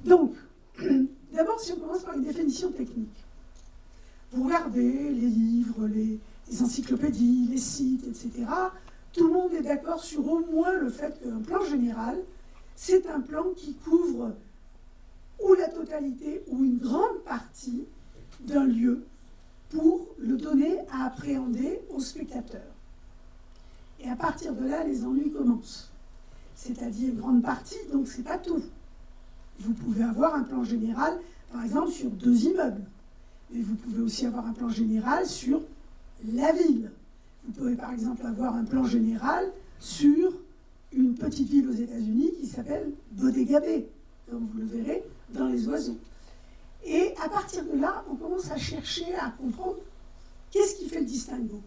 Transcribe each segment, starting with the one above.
Donc, d'abord, si on commence par une définition technique, vous regardez les livres, les encyclopédies, les sites, etc. Tout le monde est d'accord sur au moins le fait qu'un plan général, c'est un plan qui couvre ou la totalité ou une grande partie d'un lieu pour le donner à appréhender au spectateur. Et à partir de là, les ennuis commencent. C'est-à-dire une grande partie, donc c'est pas tout. Vous pouvez avoir un plan général, par exemple, sur 2 immeubles. Mais vous pouvez aussi avoir un plan général sur la ville. Vous pouvez par exemple avoir un plan général sur une petite ville aux États-Unis qui s'appelle Bodega Bay, comme vous le verrez dans Les Oiseaux. Et à partir de là, on commence à chercher à comprendre qu'est-ce qui fait le distinguo.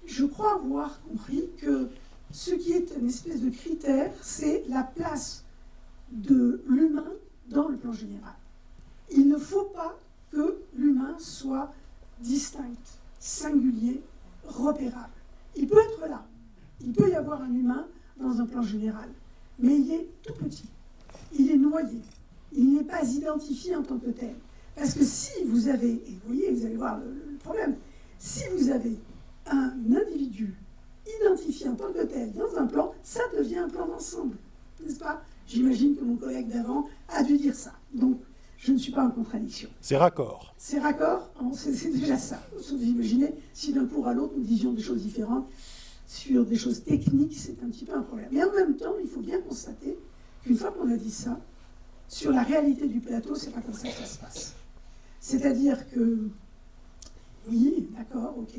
Je crois avoir compris que ce qui est une espèce de critère, c'est la place de l'humain dans le plan général. Il ne faut pas que l'humain soit distinct, singulier, repérable. Il peut être là. Il peut y avoir un humain dans un plan général, mais il est tout petit. Il est noyé. Il n'est pas identifié en tant que tel. Parce que si vous avez, et vous voyez, vous allez voir le problème, si vous avez un individu identifié en tant que tel dans un plan, ça devient un plan d'ensemble, n'est-ce pas? J'imagine que mon collègue d'avant a dû dire ça. Donc, je ne suis pas en contradiction. C'est raccord. C'est raccord, c'est déjà ça. Vous imaginez, si d'un cours à l'autre, nous disions des choses différentes sur des choses techniques, c'est un petit peu un problème. Mais en même temps, il faut bien constater qu'une fois qu'on a dit ça, sur la réalité du plateau, c'est pas comme ça que ça se passe. C'est-à-dire que, oui, d'accord, ok,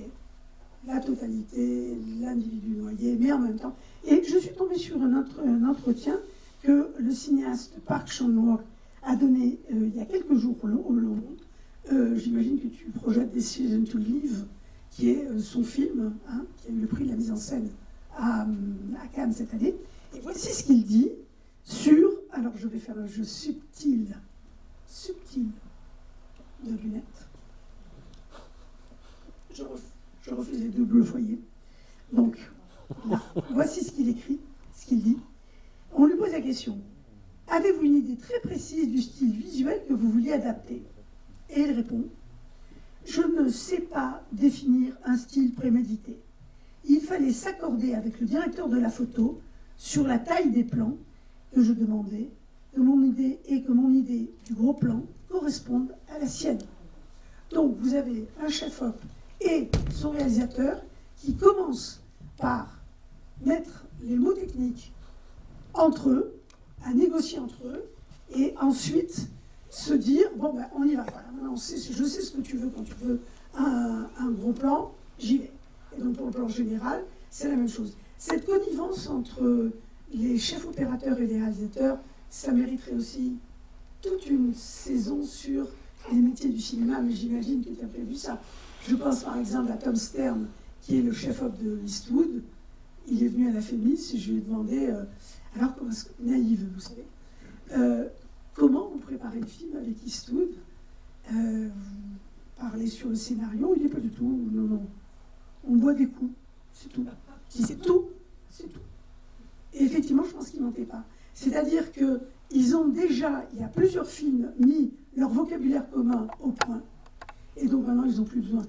la totalité, l'individu noyé, mais en même temps. Et je suis tombée sur un entretien que le cinéaste Park Chan-wook a donné il y a quelques jours au Le Monde. J'imagine que tu projettes Decision to Live, qui est son film, hein, qui a eu le prix de la mise en scène à Cannes cette année. Et voici ce qu'il dit sur... Alors, je vais faire un jeu subtil de lunettes. Je refuse les doubles foyers. Donc, là, voici ce qu'il écrit, ce qu'il dit. On lui pose la question. Avez-vous une idée très précise du style visuel que vous vouliez adapter? Et il répond. Je ne sais pas définir un style prémédité. Il fallait s'accorder avec le directeur de la photo sur la taille des plans que je demandais, que mon idée du gros plan corresponde à la sienne. Donc vous avez un chef-op et son réalisateur qui commencent par mettre les mots techniques entre eux, à négocier entre eux, et ensuite se dire, bon ben on y va, voilà, maintenant je sais ce que tu veux quand tu veux un gros plan, j'y vais. Et donc pour le plan général, c'est la même chose. Cette connivence entre les chefs opérateurs et les réalisateurs, ça mériterait aussi toute une saison sur les métiers du cinéma, mais j'imagine que tu as prévu ça. Je pense par exemple à Tom Stern, qui est le chef-op de Eastwood. Il est venu à la FEMIS et je lui ai demandé, alors comment naïve, vous savez, comment vous préparez le film avec Eastwood? Vous parlez sur le scénario, il n'est pas du tout, non. On boit des coups, c'est tout. Si c'est tout, c'est tout. Et effectivement, je pense qu'ils n'en étaient pas. C'est-à-dire qu'ils ont déjà, il y a plusieurs films, mis leur vocabulaire commun au point. Et donc maintenant, ils n'ont plus besoin.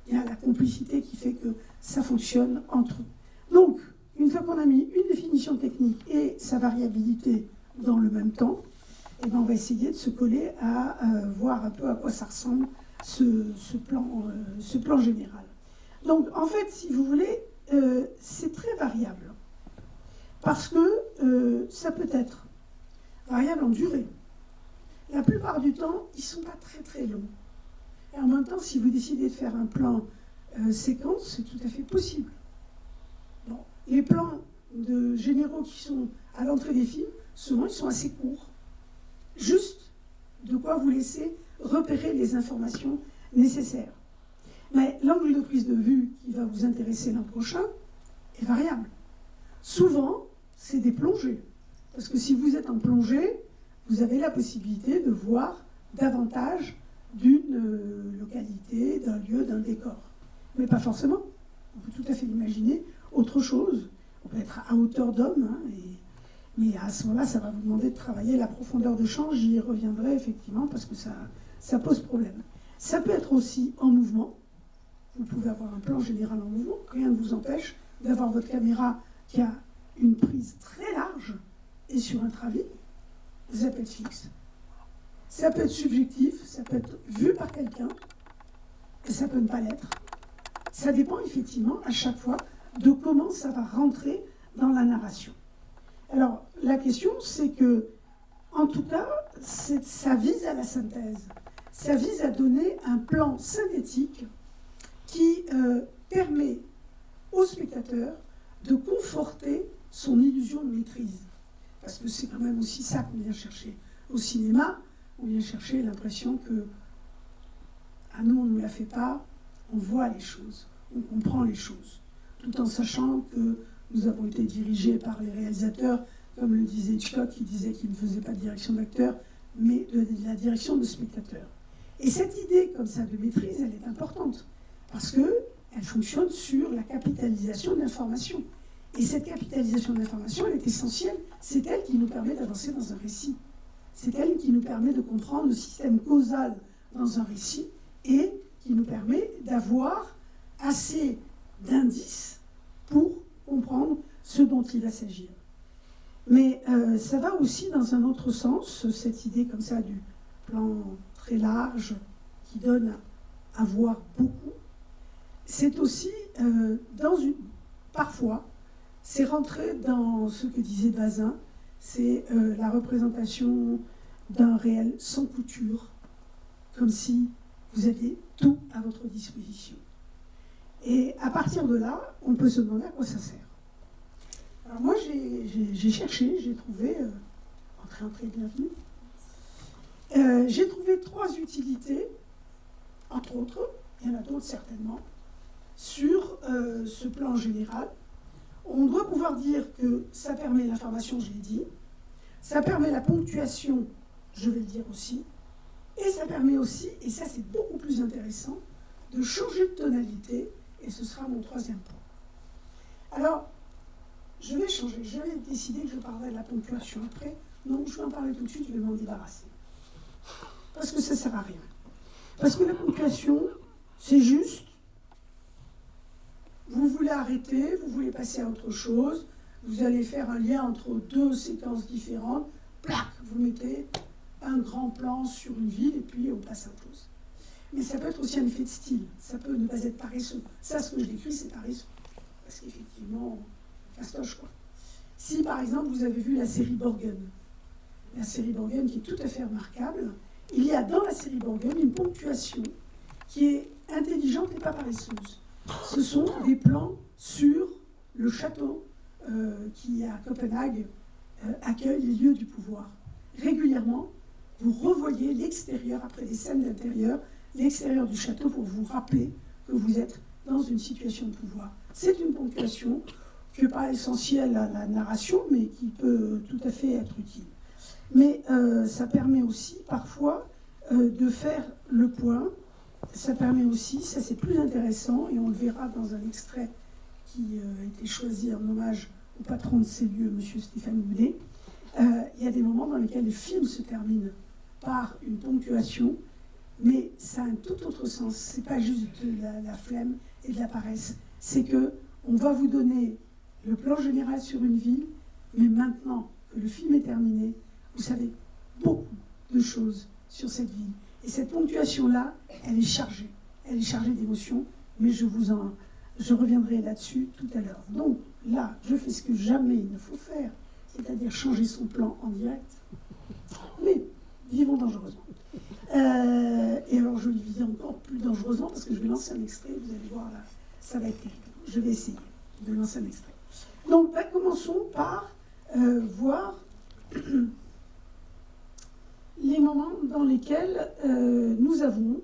Il y a la complicité qui fait que ça fonctionne entre eux. Donc, une fois qu'on a mis une définition technique et sa variabilité dans le même temps, eh ben on va essayer de se coller à voir un peu à quoi ça ressemble ce plan général. Donc, en fait, si vous voulez, c'est très variable. Parce que ça peut être variable en durée. La plupart du temps, ils ne sont pas très très longs. Et en même temps, si vous décidez de faire un plan séquence, c'est tout à fait possible. Bon. Les plans de généraux qui sont à l'entrée des films, souvent, ils sont assez courts. Juste de quoi vous laisser repérer les informations nécessaires. Mais l'angle de prise de vue qui va vous intéresser l'an prochain est variable. Souvent, c'est des plongées. Parce que si vous êtes en plongée, vous avez la possibilité de voir davantage d'une localité, d'un lieu, d'un décor. Mais pas forcément. On peut tout à fait imaginer autre chose. On peut être à hauteur d'homme. Hein, Mais à ce moment-là, ça va vous demander de travailler la profondeur de champ. J'y reviendrai effectivement parce que ça pose problème. Ça peut être aussi en mouvement. Vous pouvez avoir un plan général en mouvement. Rien ne vous empêche d'avoir votre caméra qui a une prise très large et sur un travelling. Ça peut être fixe. Ça peut être subjectif. Ça peut être vu par quelqu'un. Et ça peut ne pas l'être. Ça dépend effectivement à chaque fois de comment ça va rentrer dans la narration. Alors, la question, c'est que, en tout cas, ça vise à la synthèse. Ça vise à donner un plan synthétique qui permet au spectateur de conforter son illusion de maîtrise. Parce que c'est quand même aussi ça qu'on vient chercher. Au cinéma, on vient chercher l'impression que, à nous, on ne nous la fait pas, on voit les choses, on comprend les choses, tout en sachant que nous avons été dirigés par les réalisateurs, comme le disait Hitchcock, qui disait qu'il ne faisait pas de direction d'acteur, mais de la direction de spectateur. Et cette idée comme ça de maîtrise, elle est importante, parce qu'elle fonctionne sur la capitalisation de l'information. Et cette capitalisation de l'information, elle est essentielle, c'est elle qui nous permet d'avancer dans un récit. C'est elle qui nous permet de comprendre le système causal dans un récit, et qui nous permet d'avoir assez d'indices pour comprendre ce dont il va s'agir. Mais ça va aussi dans un autre sens, cette idée comme ça du plan très large qui donne à voir beaucoup. C'est aussi, parfois, c'est rentrer dans ce que disait Bazin, c'est la représentation d'un réel sans couture, comme si vous aviez tout à votre disposition. Et à partir de là, on peut se demander à quoi ça sert. Alors moi, j'ai cherché, j'ai trouvé, entrée, bienvenue, j'ai trouvé 3 utilités, entre autres, il y en a d'autres certainement, sur ce plan général. On doit pouvoir dire que ça permet l'information, je l'ai dit, ça permet la ponctuation, je vais le dire aussi, et ça permet aussi, et ça c'est beaucoup plus intéressant, de changer de tonalité, et ce sera mon 3e point. Alors, je vais changer, j'avais décidé que je parlerais de la ponctuation après, non, je vais en parler tout de suite, je vais m'en débarrasser. Parce que ça ne sert à rien. Parce que la ponctuation, c'est juste, vous voulez arrêter, vous voulez passer à autre chose, vous allez faire un lien entre 2 séquences différentes, plac, vous mettez un grand plan sur une ville et puis on passe à autre chose. Mais ça peut être aussi un effet de style, ça peut ne pas être paresseux. Ça, ce que je décris, c'est paresseux. Parce qu'effectivement, fastoche quoi. Si par exemple vous avez vu la série Borgen qui est tout à fait remarquable, il y a dans la série Borgen une ponctuation qui est intelligente et pas paresseuse. Ce sont des plans sur le château qui, à Copenhague, accueille les lieux du pouvoir. Régulièrement, vous revoyez l'extérieur, après des scènes d'intérieur, l'extérieur du château pour vous rappeler que vous êtes dans une situation de pouvoir. C'est une ponctuation qui n'est pas essentielle à la narration, mais qui peut tout à fait être utile. Mais ça permet aussi, parfois, de faire le point. Ça permet aussi, ça c'est plus intéressant, et on le verra dans un extrait qui a été choisi en hommage au patron de ces lieux, M. Stéphane Boudet. Il y a des moments dans lesquels le film se termine par une ponctuation, mais ça a un tout autre sens. C'est pas juste de la flemme et de la paresse. C'est que on va vous donner le plan général sur une ville, mais maintenant que le film est terminé, vous savez beaucoup de choses sur cette ville. Et cette ponctuation-là, elle est chargée. Elle est chargée d'émotions, mais je reviendrai là-dessus tout à l'heure. Donc là, je fais ce que jamais il ne faut faire, c'est-à-dire changer son plan en direct. Mais vivons dangereusement. Et alors je le vis encore plus dangereusement parce que je vais lancer un extrait, vous allez voir là, ça va être terrible. Je vais essayer de lancer un extrait. Donc commençons par voir les moments dans lesquels nous avons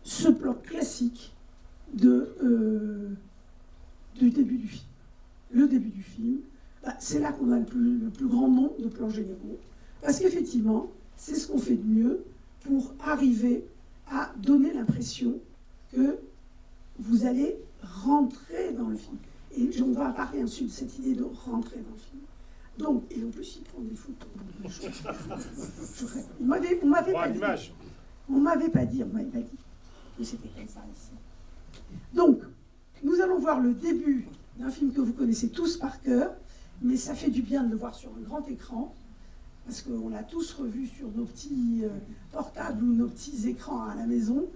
ce plan classique du début du film. Le début du film, c'est là qu'on a le plus grand nombre de plans généraux, parce qu'effectivement, c'est ce qu'on fait de mieux pour arriver à donner l'impression que vous allez rentrer dans le film. Et on va parler ensuite de cette idée de rentrer dans le film. Donc, et en plus, il prend des photos. On m'avait pas dit. On m'avait pas dit que c'était comme ça ici. Donc, nous allons voir le début d'un film que vous connaissez tous par cœur, mais ça fait du bien de le voir sur un grand écran, parce qu'on l'a tous revu sur nos petits portables ou nos petits écrans à la maison.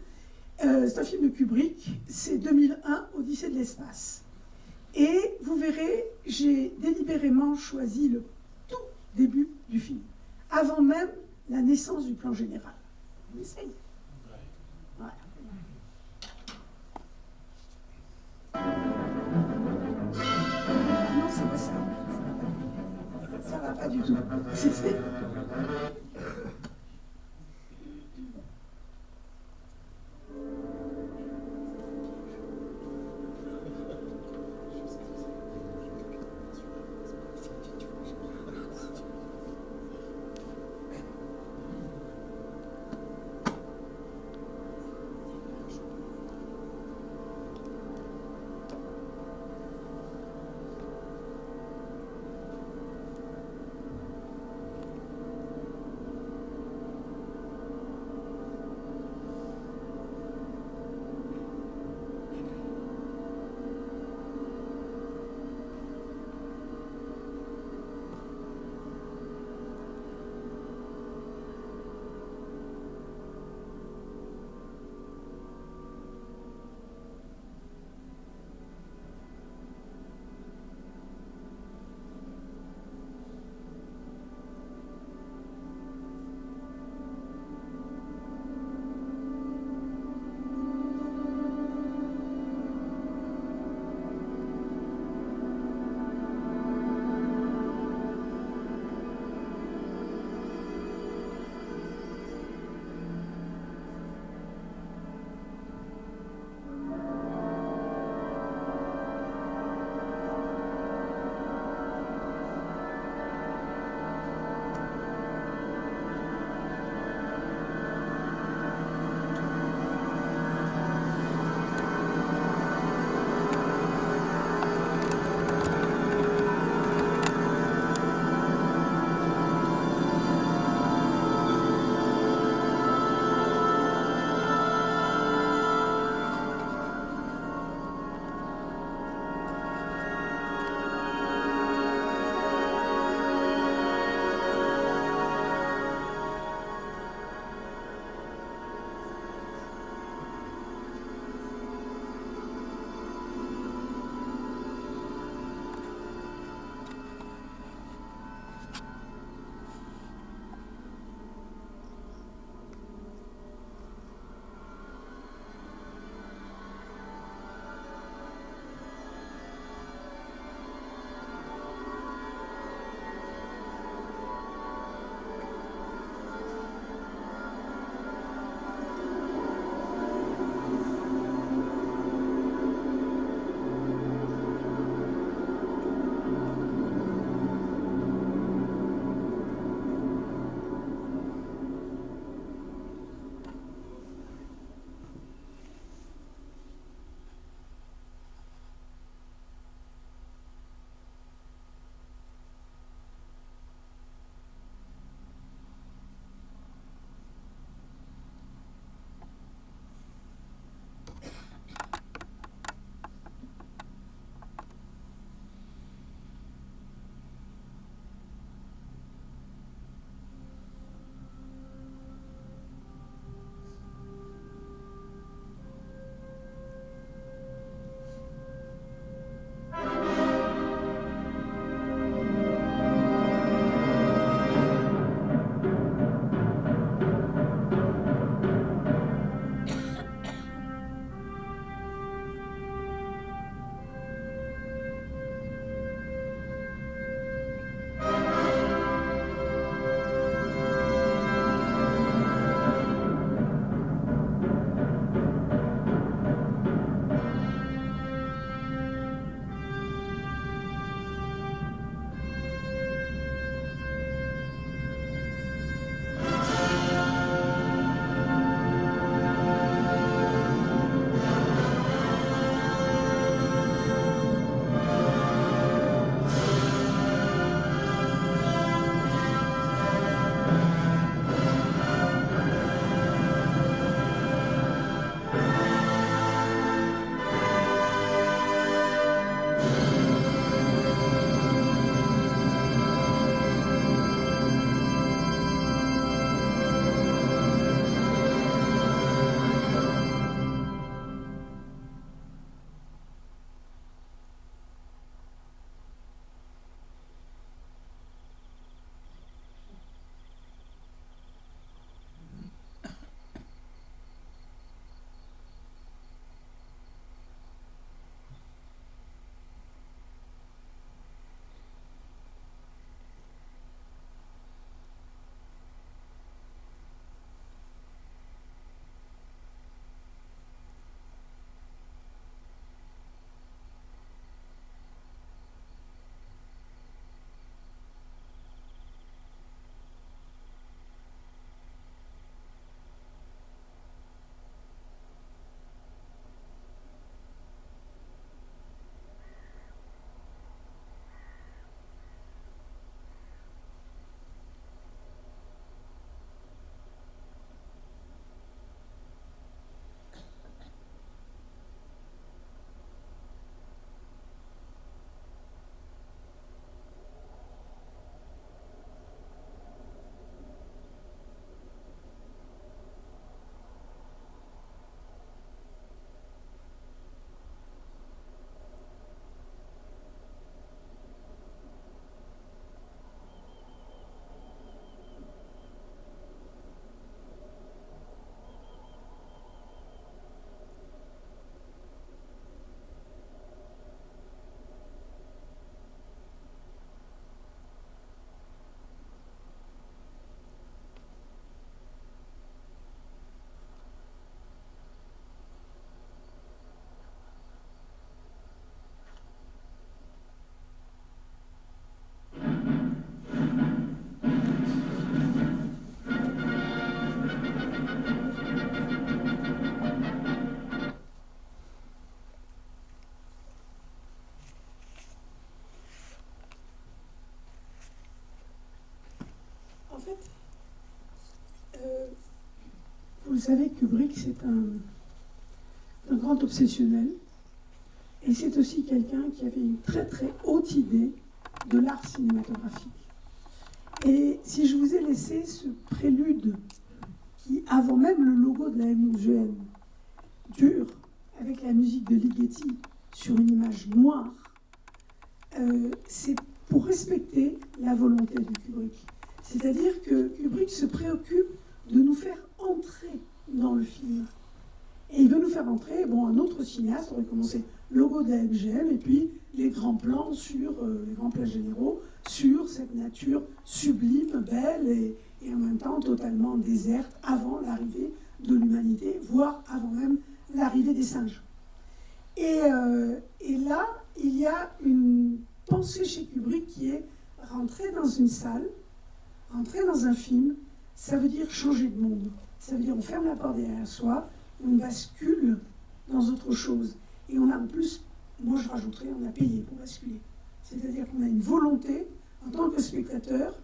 C'est un film de Kubrick, c'est 2001, Odyssée de l'espace. Et vous verrez, j'ai délibérément choisi le tout début du film, avant même la naissance du plan général. On essaye. Voilà. Non, c'est pas ça. Ça va pas du tout. C'est... savez que Kubrick, c'est un grand obsessionnel. Et c'est aussi quelqu'un qui avait une très très haute idée de l'art cinématographique. Et si je vous ai laissé ce prélude qui, avant même le logo de la MGM, dure avec la musique de Ligeti sur une image noire, c'est pour respecter la volonté de Kubrick. C'est-à-dire que Kubrick se préoccupe de nous faire entrer dans le film. Et il veut nous faire entrer, un autre cinéaste aurait commencé logo de la MGM et puis les grands plans les grands plans généraux sur cette nature sublime, belle et en même temps totalement déserte avant l'arrivée de l'humanité, voire avant même l'arrivée des singes. Et là, il y a une pensée chez Kubrick qui est rentrer dans une salle, rentrer dans un film, ça veut dire changer de monde. Ça veut dire on ferme la porte derrière soi, on bascule dans autre chose. Et on a en plus, moi je rajouterais, on a payé pour basculer. C'est-à-dire qu'on a une volonté, en tant que spectateur,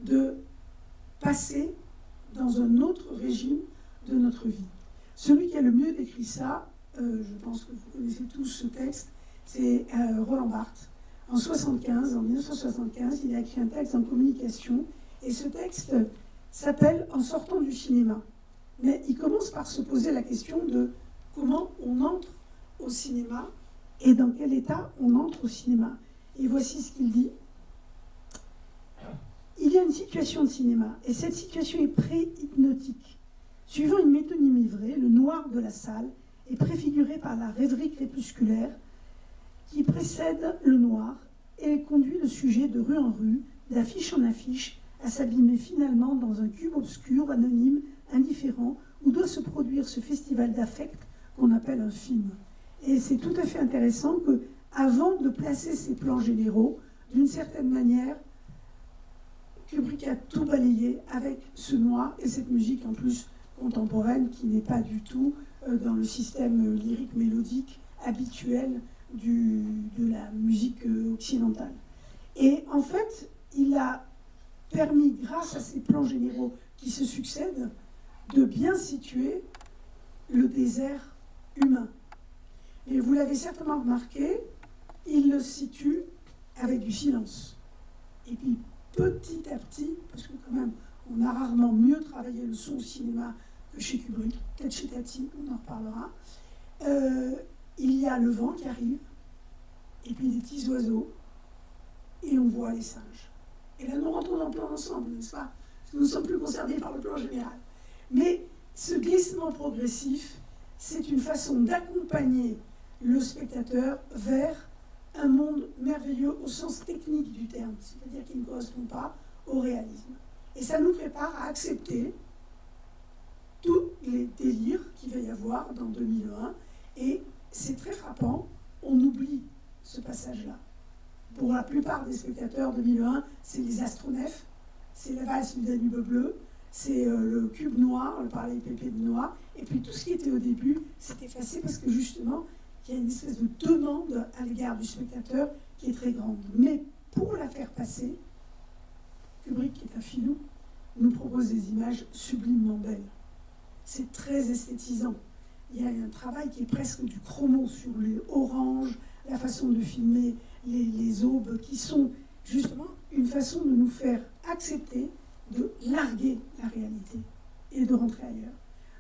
de passer dans un autre régime de notre vie. Celui qui a le mieux décrit ça, je pense que vous connaissez tous ce texte, c'est Roland Barthes. En 1975, il a écrit un texte en communication, et ce texte s'appelle « En sortant du cinéma ». Mais il commence par se poser la question de comment on entre au cinéma et dans quel état on entre au cinéma. Et voici ce qu'il dit. Il y a une situation de cinéma, et cette situation est pré-hypnotique. Suivant une métonymie vraie, le noir de la salle est préfiguré par la rêverie crépusculaire qui précède le noir et conduit le sujet de rue en rue, d'affiche en affiche, à s'abîmer finalement dans un cube obscur, anonyme, indifférent, où doit se produire ce festival d'affect qu'on appelle un film. Et c'est tout à fait intéressant que, avant de placer ces plans généraux, d'une certaine manière, Kubrick a tout balayé avec ce noir et cette musique en plus contemporaine qui n'est pas du tout dans le système lyrique mélodique habituel de la musique occidentale. Et en fait, il a permis, grâce à ces plans généraux qui se succèdent, de bien situer le désert humain. Et vous l'avez certainement remarqué, il le situe avec du silence. Et puis, petit à petit, parce que quand même, on a rarement mieux travaillé le son au cinéma que chez Kubrick, peut-être chez Tati, on en reparlera, il y a le vent qui arrive, et puis des petits oiseaux, et on voit les singes. Et là, nous rentrons dans le plan ensemble, n'est-ce pas? Parce que nous ne sommes plus concernés par le plan général. Mais ce glissement progressif, c'est une façon d'accompagner le spectateur vers un monde merveilleux au sens technique du terme, c'est-à-dire qui ne correspond pas au réalisme. Et ça nous prépare à accepter tous les délires qu'il va y avoir dans 2001. Et c'est très frappant, on oublie ce passage-là. Pour la plupart des spectateurs, 2001, c'est les astronefs, c'est la valse du Danube bleu, c'est le cube noir, le parallélépipède noir, et puis tout ce qui était au début, c'est effacé parce que justement, il y a une espèce de demande à l'égard du spectateur qui est très grande. Mais pour la faire passer, Kubrick, qui est un filou, nous propose des images sublimement belles. C'est très esthétisant. Il y a un travail qui est presque du chromo sur les oranges, la façon de filmer les aubes, qui sont justement une façon de nous faire accepter de larguer la réalité et de rentrer ailleurs.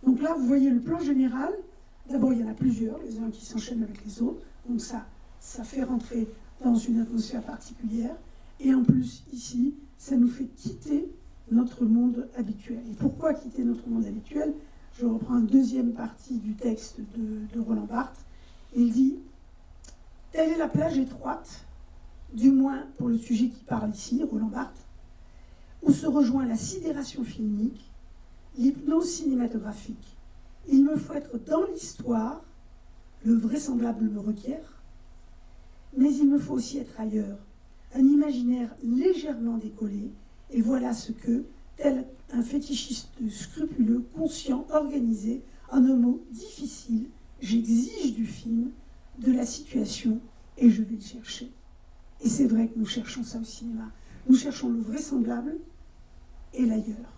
Donc là, vous voyez le plan général. D'abord, il y en a plusieurs, les uns qui s'enchaînent avec les autres. Donc ça fait rentrer dans une atmosphère particulière. Et en plus, ici, ça nous fait quitter notre monde habituel. Et pourquoi quitter notre monde habituel? Je reprends une deuxième partie du texte de Roland Barthes. Il dit « Telle est la plage étroite, du moins pour le sujet qui parle ici, Roland Barthes, où se rejoint la sidération filmique, l'hypnose cinématographique. Il me faut être dans l'histoire, le vraisemblable me requiert, mais il me faut aussi être ailleurs, un imaginaire légèrement décollé, et voilà ce que, tel un fétichiste scrupuleux, conscient, organisé, en un mot difficile, j'exige du film, de la situation, et je vais le chercher. » Et c'est vrai que nous cherchons ça au cinéma. Nous cherchons le vraisemblable et l'ailleurs.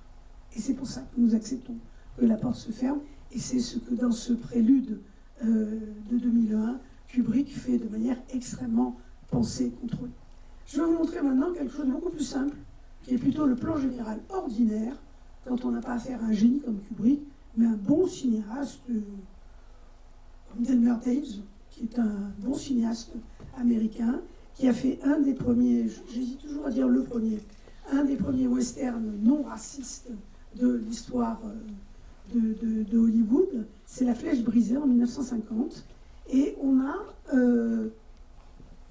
Et c'est pour ça que nous acceptons que la porte se ferme. Et c'est ce que dans ce prélude de 2001, Kubrick fait de manière extrêmement pensée et contrôlée. Je vais vous montrer maintenant quelque chose de beaucoup plus simple, qui est plutôt le plan général ordinaire, quand on n'a pas affaire à un génie comme Kubrick, mais un bon cinéaste comme Delmer Daves, qui est un bon cinéaste américain, qui a fait un des premiers, j'hésite toujours à dire le premier, un des premiers westerns non racistes de l'histoire de Hollywood. C'est La Flèche brisée en 1950. Et on a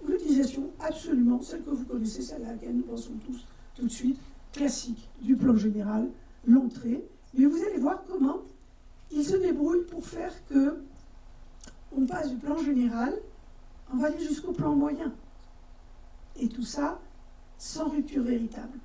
l'utilisation absolument, celle que vous connaissez, celle à laquelle nous pensons tous tout de suite, classique du plan général, l'entrée. Mais vous allez voir comment il se débrouille pour faire que on passe du plan général, on va aller jusqu'au plan moyen. Et tout ça sans rupture véritable.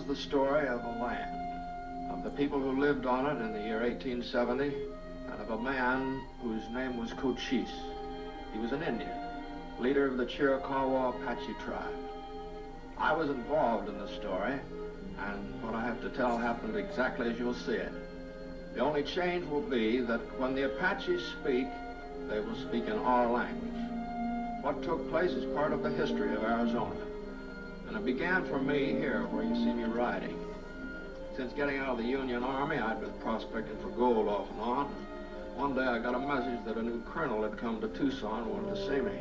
The story of a land, of the people who lived on it in the year 1870, and of a man whose name was Cochise. He was an Indian, leader of the Chiricahua Apache tribe. I was involved in the story, and what I have to tell happened exactly as you'll see it. The only change will be that when the Apaches speak, they will speak in our language. What took place is part of the history of Arizona. And it began for me here, where you see me riding. Since getting out of the Union Army, I'd been prospecting for gold off and on. One day I got a message that a new colonel had come to Tucson and wanted to see me.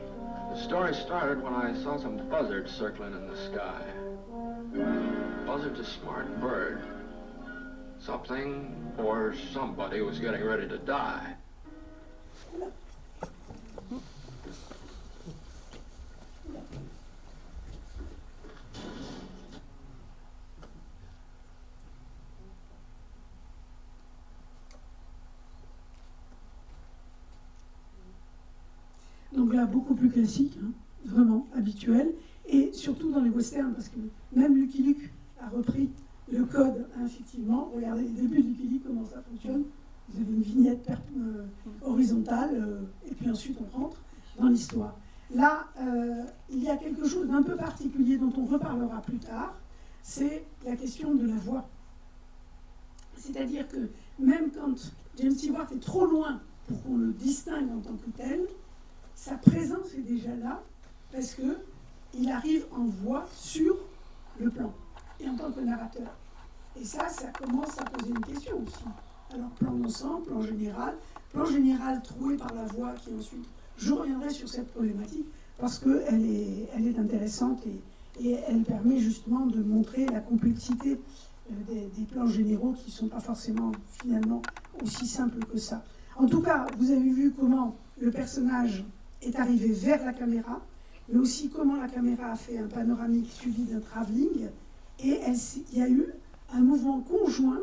The story started when I saw some buzzards circling in the sky. Buzzard's a smart bird. Something or somebody was getting ready to die. Donc là, beaucoup plus classique, hein, vraiment habituel, et surtout dans les westerns, parce que même Lucky Luke a repris le code, hein, effectivement. Regardez les débuts de Lucky Luke, comment ça fonctionne. Vous avez une vignette horizontale, et puis ensuite on rentre dans l'histoire. Là, il y a quelque chose d'un peu particulier dont on reparlera plus tard, c'est la question de la voix. C'est-à-dire que même quand James Stewart est trop loin pour qu'on le distingue en tant que tel, sa présence est déjà là parce qu'il arrive en voix sur le plan et en tant que narrateur. Et ça commence à poser une question aussi. Alors, plan d'ensemble, plan général troué par la voix qui ensuite, je reviendrai sur cette problématique parce qu'elle est intéressante et elle permet justement de montrer la complexité des plans généraux qui ne sont pas forcément finalement aussi simples que ça. En tout cas, vous avez vu comment le personnage est arrivé vers la caméra, mais aussi comment la caméra a fait un panoramique suivi d'un travelling, et il y a eu un mouvement conjoint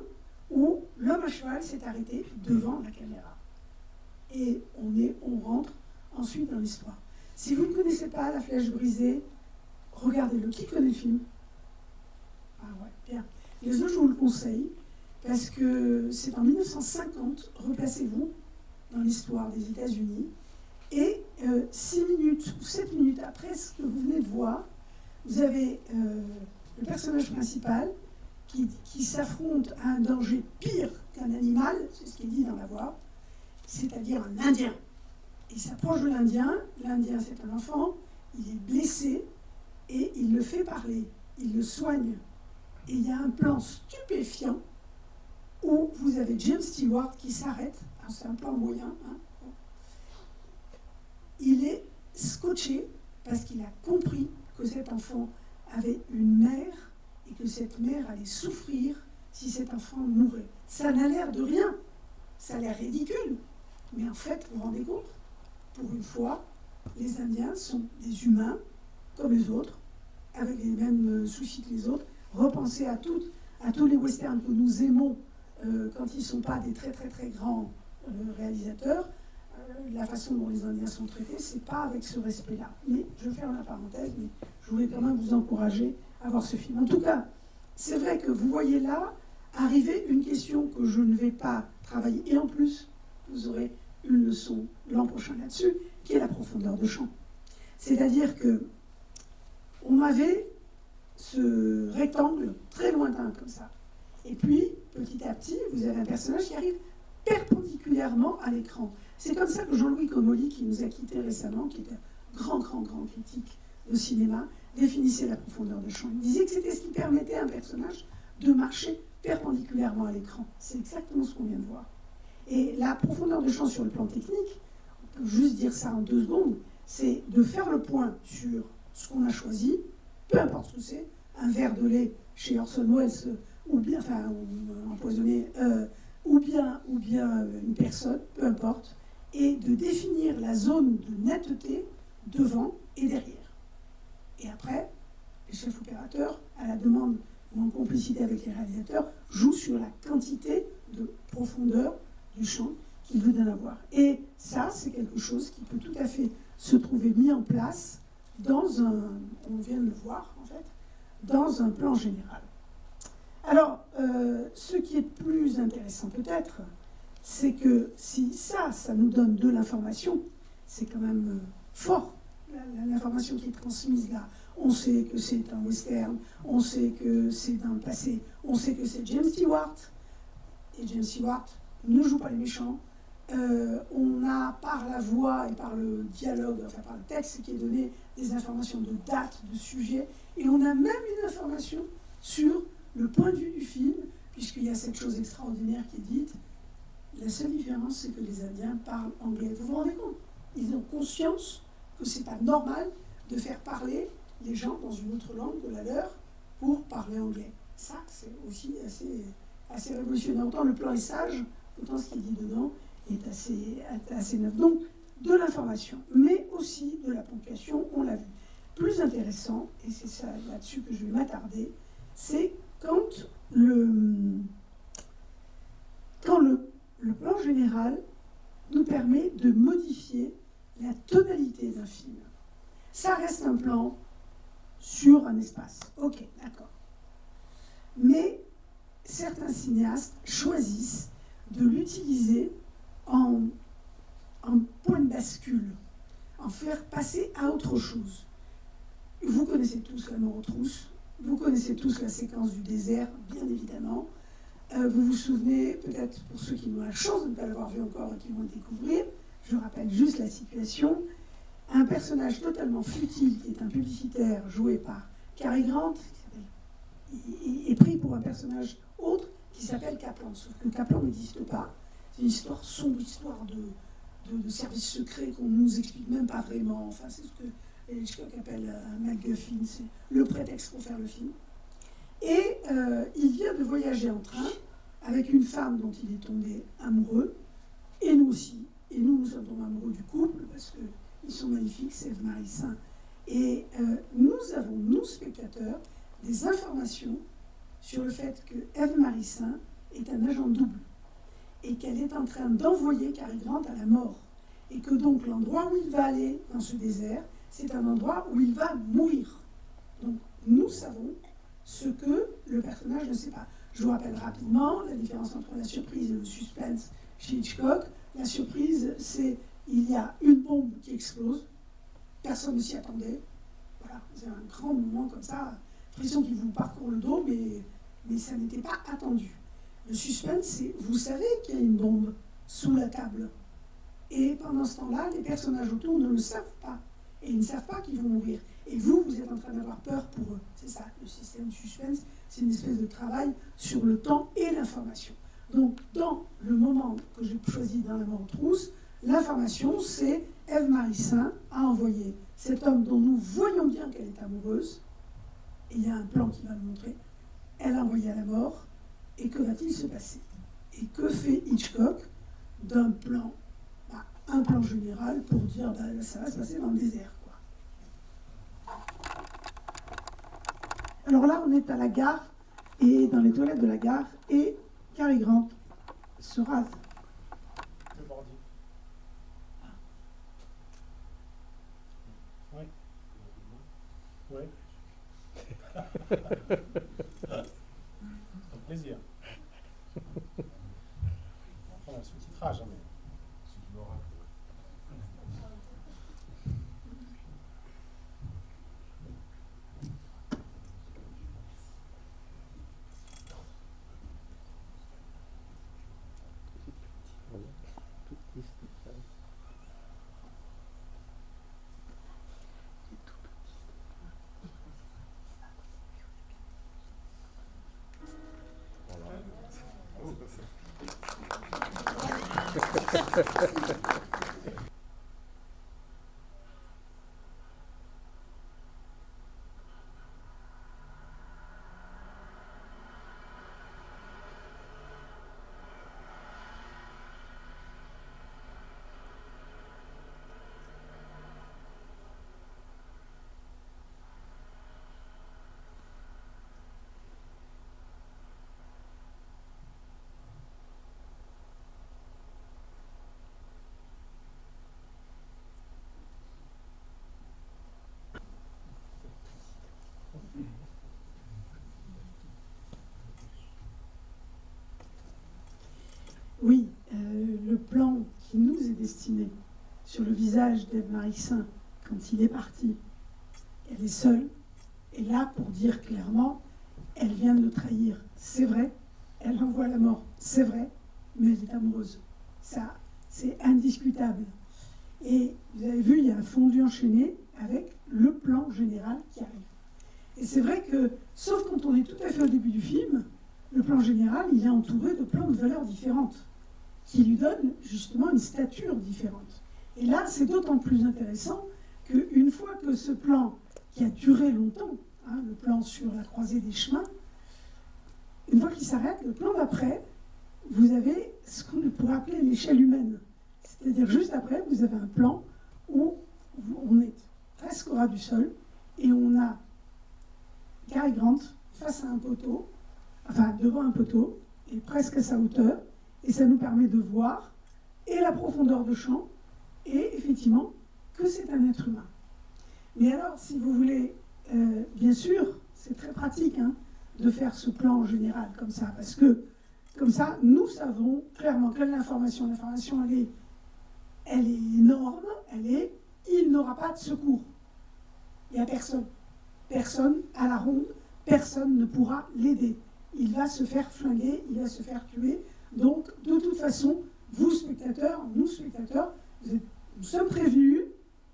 où l'homme à cheval s'est arrêté devant la caméra. Et on rentre ensuite dans l'histoire. Si vous ne connaissez pas La Flèche brisée, regardez-le. Qui connaît le film? Ah ouais, bien. Les autres, je vous le conseille, parce que c'est en 1950, replacez-vous dans l'histoire des États-Unis, Et 6 minutes ou 7 minutes après ce que vous venez de voir, vous avez le personnage principal qui s'affronte à un danger pire qu'un animal, c'est ce qui est dit dans la voix, c'est-à-dire un Indien. Il s'approche de l'Indien, l'Indien c'est un enfant, il est blessé et il le fait parler, il le soigne. Et il y a un plan stupéfiant où vous avez James Stewart qui s'arrête, alors c'est un plan moyen, hein. Il est scotché parce qu'il a compris que cet enfant avait une mère et que cette mère allait souffrir si cet enfant mourait. Ça n'a l'air de rien, ça a l'air ridicule, mais en fait, vous vous rendez compte, pour une fois, les Indiens sont des humains comme les autres, avec les mêmes soucis que les autres. Repensez à tous les westerns que nous aimons quand ils ne sont pas des très très très grands réalisateurs. La façon dont les Indiens sont traités, c'est pas avec ce respect-là. Mais je ferme la parenthèse, mais je voulais quand même vous encourager à voir ce film. En tout cas, c'est vrai que vous voyez là arriver une question que je ne vais pas travailler. Et en plus, vous aurez une leçon l'an prochain là-dessus, qui est la profondeur de champ. C'est-à-dire que on avait ce rectangle très lointain comme ça. Et puis, petit à petit, vous avez un personnage qui arrive perpendiculairement à l'écran. C'est comme ça que Jean-Louis Comolli, qui nous a quittés récemment, qui était un grand critique de cinéma, définissait la profondeur de champ. Il disait que c'était ce qui permettait à un personnage de marcher perpendiculairement à l'écran. C'est exactement ce qu'on vient de voir. Et la profondeur de champ sur le plan technique, on peut juste dire ça en 2 secondes, c'est de faire le point sur ce qu'on a choisi, peu importe ce que c'est, un verre de lait chez Orson Welles, ou bien, enfin, empoisonné, ou bien une personne, peu importe, et de définir la zone de netteté devant et derrière. Et après, les chefs opérateurs, à la demande ou en complicité avec les réalisateurs, jouent sur la quantité de profondeur du champ qu'ils veulent en avoir. Et ça, c'est quelque chose qui peut tout à fait se trouver mis en place dans un, on vient de le voir en fait, dans un plan général. Alors, ce qui est plus intéressant peut-être, c'est que si ça nous donne de l'information, c'est quand même fort, l'information qui est transmise là. On sait que c'est un western, on sait que c'est dans le passé, on sait que c'est James Stewart, et James Stewart ne joue pas les méchants. On a par la voix et par le dialogue, enfin par le texte qui est donné, des informations de date, de sujet, et on a même une information sur le point de vue du film, puisqu'il y a cette chose extraordinaire qui est dite. La seule différence, c'est que les Indiens parlent anglais. Vous vous rendez compte? Ils ont conscience que c'est pas normal de faire parler les gens dans une autre langue que la leur pour parler anglais. Ça, c'est aussi assez révolutionnaire. Autant le plan est sage, autant ce qui est dit dedans est assez neuf. Donc, de l'information, mais aussi de la ponctuation, on l'a vu. Plus intéressant, et c'est ça là-dessus que je vais m'attarder, c'est quand le plan général nous permet de modifier la tonalité d'un film. Ça reste un plan sur un espace. Ok, d'accord. Mais certains cinéastes choisissent de l'utiliser en point de bascule, en faire passer à autre chose. Vous connaissez tous la mort aux trousses, vous connaissez tous la séquence du désert, bien évidemment. Vous vous souvenez, peut-être pour ceux qui ont la chance de ne pas l'avoir vu encore et qui vont le découvrir, je rappelle juste la situation. Un personnage totalement futile, qui est un publicitaire joué par Cary Grant, est pris pour un personnage autre qui s'appelle Kaplan. Sauf que Kaplan n'existe pas. C'est une histoire sombre, histoire de service secret qu'on ne nous explique même pas vraiment. Enfin, c'est ce que Hitchcock appelle un MacGuffin, c'est le prétexte pour faire le film. Et il vient de voyager en train avec une femme dont il est tombé amoureux, et nous aussi. Et nous sommes tombés amoureux du couple, parce qu'ils sont magnifiques, c'est Eve Maricin. Et nous avons, nous spectateurs, des informations sur le fait que Eve Maricin est un agent double, et qu'elle est en train d'envoyer Cary Grant à la mort. Et que donc l'endroit où il va aller dans ce désert, c'est un endroit où il va mourir. Donc nous savons ce que le personnage ne sait pas. Je vous rappelle rapidement la différence entre la surprise et le suspense chez Hitchcock. La surprise, c'est il y a une bombe qui explose, personne ne s'y attendait. Voilà, c'est un grand moment comme ça, frisson qui vous parcourt le dos, mais ça n'était pas attendu. Le suspense, c'est, vous savez qu'il y a une bombe sous la table. Et pendant ce temps-là, les personnages autour ne le savent pas. Et ils ne savent pas qu'ils vont mourir. Et vous, vous êtes en train d'avoir peur pour eux. C'est ça, le système du suspense, c'est une espèce de travail sur le temps et l'information. Donc, dans le moment que j'ai choisi dans La mort aux trousses, l'information, c'est Ève Marissin a envoyé cet homme dont nous voyons bien qu'elle est amoureuse, et il y a un plan qui va le montrer, elle a envoyé à la mort, et que va-t-il se passer? Et que fait Hitchcock d'un plan, un plan général pour dire ça va se passer dans le désert, quoi. Alors là, on est à la gare, et dans les toilettes de la gare, et Cary Grant se rase. Le bordier. Oui. Oui. Un plaisir. On va prendre un sous-titrage, hein, mais... Oui, le plan qui nous est destiné sur le visage d'Ève Marissin quand il est parti, elle est seule, et là pour dire clairement, elle vient de le trahir, c'est vrai, elle envoie la mort, c'est vrai, mais elle est amoureuse. Ça, c'est indiscutable. Et vous avez vu, il y a un fondu enchaîné avec le plan général qui arrive. Et c'est vrai que, sauf quand on est tout à fait au début du film, le plan général, il est entouré de plans de valeurs différentes, qui lui donnent justement une stature différente. Et là, c'est d'autant plus intéressant qu'une fois que ce plan, qui a duré longtemps, hein, le plan sur la croisée des chemins, une fois qu'il s'arrête, le plan d'après, vous avez ce qu'on pourrait appeler l'échelle humaine. C'est-à-dire juste après, vous avez un plan où on est presque au ras du sol et on a Cary Grant face à un poteau, enfin devant un poteau, et presque à sa hauteur, et ça nous permet de voir et la profondeur de champ, et effectivement que c'est un être humain. Mais alors, si vous voulez, bien sûr, c'est très pratique hein, de faire ce plan général comme ça, parce que comme ça, nous savons clairement quelle l'information. L'information, elle est énorme, il n'aura pas de secours. Il n'y a personne. Personne à la ronde, personne ne pourra l'aider. Il va se faire flinguer, il va se faire tuer. Donc, de toute façon, vous, spectateurs, nous, spectateurs, nous sommes prévenus,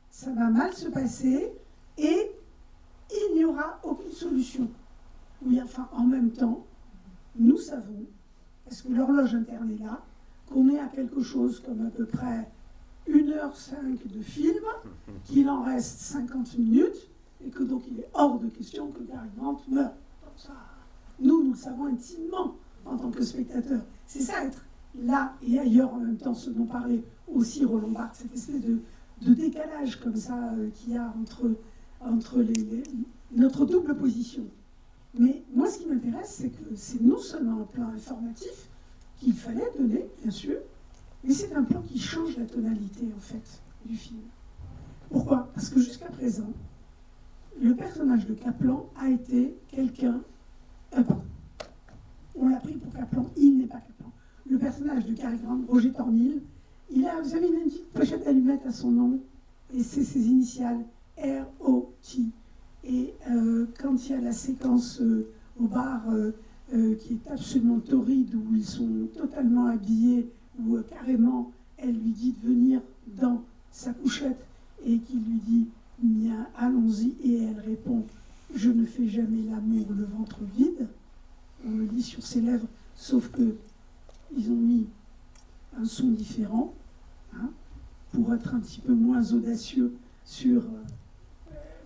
ça va mal se passer, et il n'y aura aucune solution. Oui, enfin, en même temps, nous savons, parce que l'horloge interne est là, qu'on est à quelque chose comme à peu près 1h05 de film, qu'il en reste 50 minutes, et que donc il est hors de question que Cary Grant meure. Donc ça, nous le savons intimement en tant que spectateurs. C'est ça, être là et ailleurs en même temps, ce dont parlait aussi Roland Barthes, cette espèce de décalage comme ça qu'il y a entre notre double position. Mais moi, ce qui m'intéresse, c'est que c'est non seulement un plan informatif qu'il fallait donner, bien sûr, mais c'est un plan qui change la tonalité, en fait, du film. Pourquoi? Parce que jusqu'à présent, le personnage de Kaplan a été quelqu'un... pardon. On l'a pris pour Kaplan, il n'est pas Kaplan. Le personnage de Cary Grant, Roger Tornil, Vous avez une petite pochette d'allumettes à son nom, et c'est ses initiales, R.O.T. Et quand il y a la séquence au bar qui est absolument torride, où ils sont totalement habillés, où carrément elle lui dit de venir dans sa couchette, et qu'il lui dit bien allons-y, et elle répond je ne fais jamais l'amour le ventre vide. On le lit sur ses lèvres, sauf que ils ont mis un son différent, hein, pour être un petit peu moins audacieux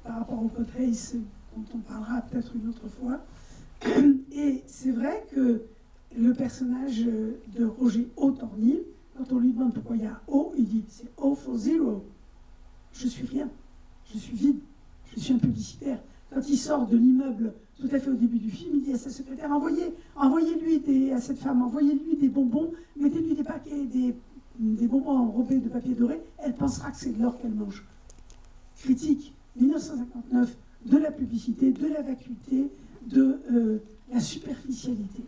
par rapport au Code Race, dont on parlera peut-être une autre fois. Et c'est vrai que le personnage de Roger O'Tornil, quand on lui demande pourquoi il y a O, il dit c'est O for zero. Je suis rien, je suis vide, je suis un publicitaire. Quand il sort de l'immeuble tout à fait au début du film, il dit à sa secrétaire envoyez-lui à cette femme, envoyez-lui des bonbons, mettez-lui des paquets, des bonbons enrobés de papier doré, elle pensera que c'est de l'or qu'elle mange. Critique 1959 de la publicité, de la vacuité, de la superficialité.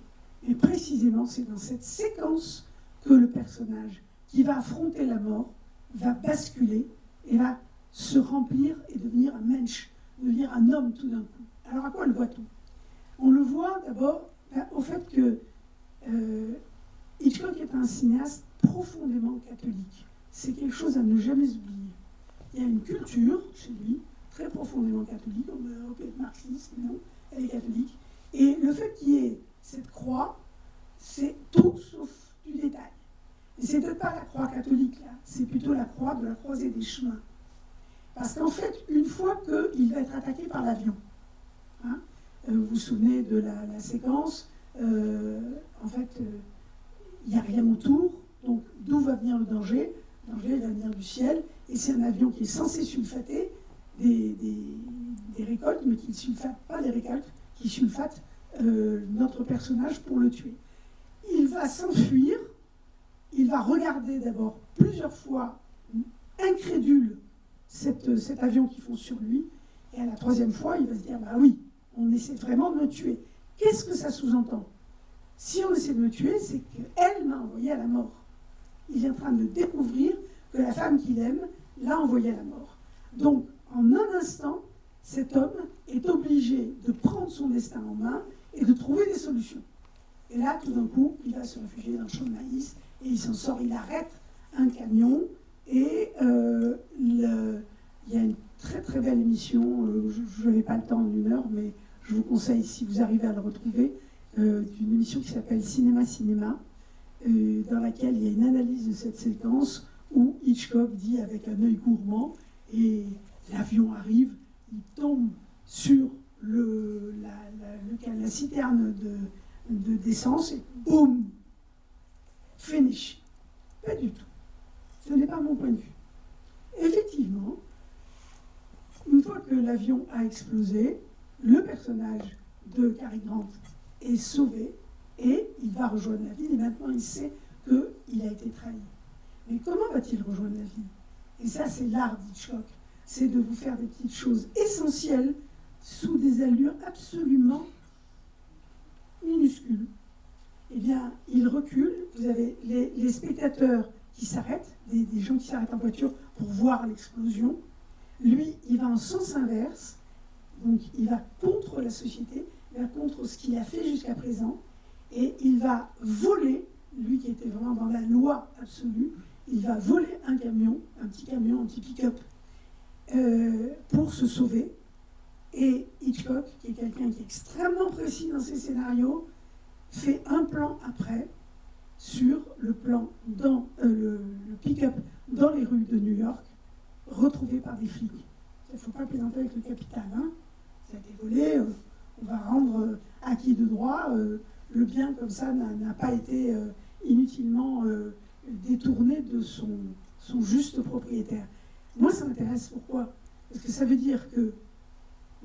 Et précisément, c'est dans cette séquence que le personnage qui va affronter la mort va basculer et va se remplir et devenir un mensch, devenir un homme tout d'un coup. Alors à quoi le voit-on? On le voit d'abord au fait que Hitchcock est un cinéaste profondément catholique. C'est quelque chose à ne jamais oublier. Il y a une culture chez lui très profondément catholique, on peut être marxiste, mais non, elle est catholique. Et le fait qu'il y ait cette croix, c'est tout sauf du détail. Et c'est peut-être pas la croix catholique, là, c'est plutôt la croix de la croisée des chemins. Parce qu'en fait, une fois qu'il va être attaqué par l'avion, hein, vous vous souvenez de la séquence, en fait, il n'y a rien autour, donc d'où va venir le danger? Le danger va venir du ciel, et c'est un avion qui est censé sulfater des récoltes, mais qui ne sulfate pas les récoltes, qui sulfate notre personnage pour le tuer. Il va s'enfuir, il va regarder d'abord plusieurs fois, incrédule, cet avion qui fonce sur lui, et à la troisième fois, il va se dire, bah oui, on essaie vraiment de me tuer. Qu'est-ce que ça sous-entend? Si on essaie de me tuer, c'est qu'elle m'a envoyé à la mort. Il est en train de découvrir que la femme qu'il aime l'a envoyé à la mort. Donc, en un instant, cet homme est obligé de prendre son destin en main et de trouver des solutions. Et là, tout d'un coup, il va se réfugier dans le champ de maïs et il s'en sort, il arrête un camion et il y a une très très belle émission, je n'avais pas le temps en une heure, mais je vous conseille, si vous arrivez à le retrouver, d'une émission qui s'appelle Cinéma, dans laquelle il y a une analyse de cette séquence où Hitchcock dit avec un œil gourmand, et l'avion arrive, il tombe sur la citerne d'essence et boum, finish. Pas du tout. Ce n'est pas mon point de vue. Effectivement, une fois que l'avion a explosé, le personnage de Cary Grant est sauvé et il va rejoindre la ville et maintenant il sait qu'il a été trahi. Mais comment va-t-il rejoindre la ville? Et ça, c'est l'art d'Hitchcock. C'est de vous faire des petites choses essentielles sous des allures absolument minuscules. Eh bien, il recule. Vous avez les spectateurs qui s'arrêtent, des gens qui s'arrêtent en voiture pour voir l'explosion. Lui, il va en sens inverse. Donc, il va contre la société, il va contre ce qu'il a fait jusqu'à présent. Et il va voler, lui qui était vraiment dans la loi absolue, il va voler un camion, un petit pick-up, pour se sauver. Et Hitchcock, qui est quelqu'un qui est extrêmement précis dans ses scénarios, fait un plan après sur le plan dans le pick-up dans les rues de New York, retrouvé par des flics. Il ne faut pas plaisanter avec le capital. Hein. Ça a été volé, on va rendre acquis de droit. Le bien comme ça n'a pas été inutilement détourné de son juste propriétaire. Moi, ça m'intéresse. Pourquoi? Parce que ça veut dire que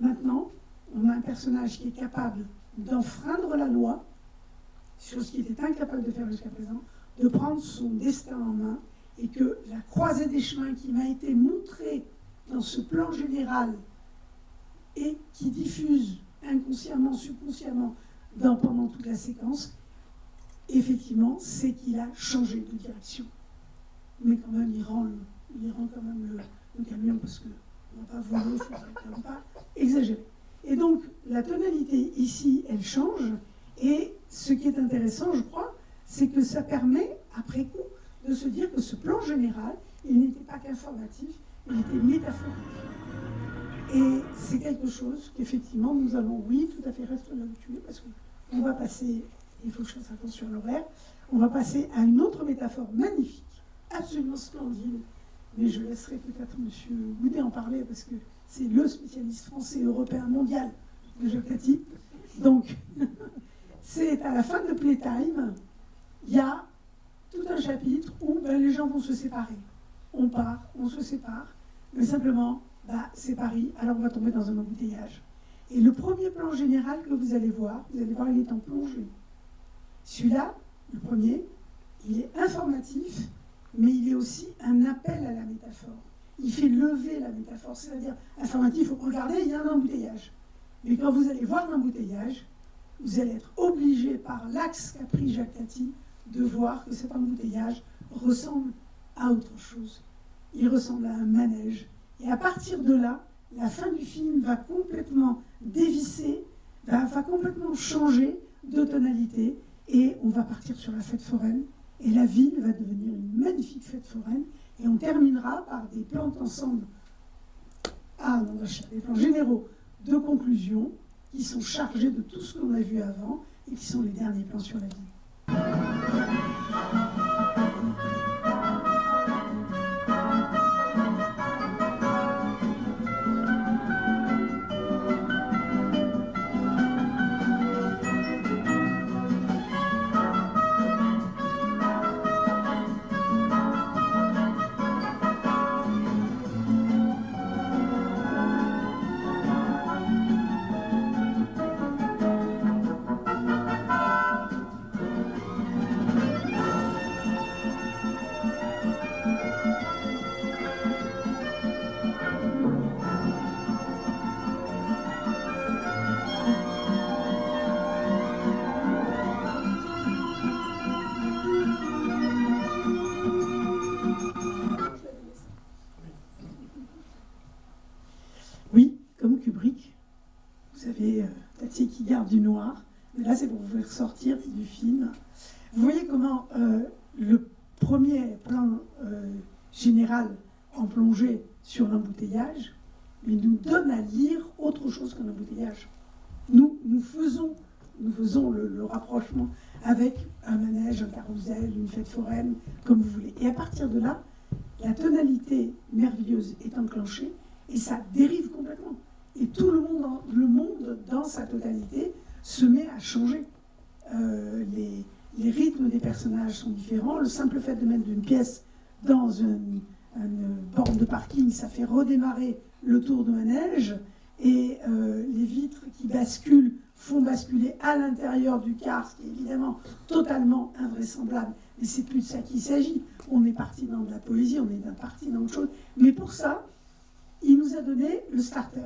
maintenant, on a un personnage qui est capable d'enfreindre la loi, chose qu'il était incapable de faire jusqu'à présent, de prendre son destin en main, et que la croisée des chemins qui m'a été montrée dans ce plan général et qui diffuse inconsciemment, subconsciemment, pendant toute la séquence, effectivement, c'est qu'il a changé de direction. mais quand même, il rend quand même le camion parce qu'on va pas voler, il ne faudrait quand même pas exagérer. Et donc, la tonalité ici, elle change, et ce qui est intéressant, je crois, c'est que ça permet, après coup, de se dire que ce plan général, il n'était pas qu'informatif, il était métaphorique. Et c'est quelque chose qu'effectivement, nous allons, oui, tout à fait, reste là où tu es, parce qu'on va passer, il faut que je fasse attention à l'horaire, on va passer à une autre métaphore magnifique, absolument splendide, mais je laisserai peut-être M. Goudet en parler, parce que c'est le spécialiste français, européen, mondial de Jacques Tati. Donc, c'est à la fin de Playtime, il y a tout un chapitre où les gens vont se séparer. On part, on se sépare, mais simplement, c'est Paris, alors on va tomber dans un embouteillage. Et le premier plan général que vous allez voir, il est en plongée. Celui-là, le premier, il est informatif, mais il est aussi un appel à la métaphore. Il fait lever la métaphore, c'est-à-dire, informatif, regardez, il y a un embouteillage. Mais quand vous allez voir l'embouteillage, vous allez être obligé par l'axe qu'a pris Jacques Tati de voir que cet embouteillage ressemble à autre chose. Il ressemble à un manège. Et à partir de là, la fin du film va complètement dévisser, va complètement changer de tonalité, et on va partir sur la fête foraine, et la ville va devenir une magnifique fête foraine, et on terminera par des plans d'ensemble, des plans généraux de conclusion, qui sont chargés de tout ce qu'on a vu avant, et qui sont les derniers plans sur la ville. Oui, comme Kubrick, vous savez, Tati qui garde du noir, mais là c'est pour vous faire sortir du film. Vous voyez comment le premier plan général en plongée sur l'embouteillage, mais nous donne à lire autre chose qu'un embouteillage. Nous faisons le rapprochement avec un manège, un carrousel, une fête foraine, comme vous voulez. Et à partir de là, la tonalité merveilleuse est enclenchée, et ça dérive complètement. Et tout le monde dans sa totalité, se met à changer. Les rythmes des personnages sont différents. Le simple fait de mettre une pièce dans une borne de parking, ça fait redémarrer le tour de manège. Et les vitres qui basculent font basculer à l'intérieur du car, ce qui est évidemment totalement invraisemblable. Mais c'est plus de ça qu'il s'agit. On est parti dans de la poésie, on est parti dans autre chose. Mais pour ça, il nous a donné le starter.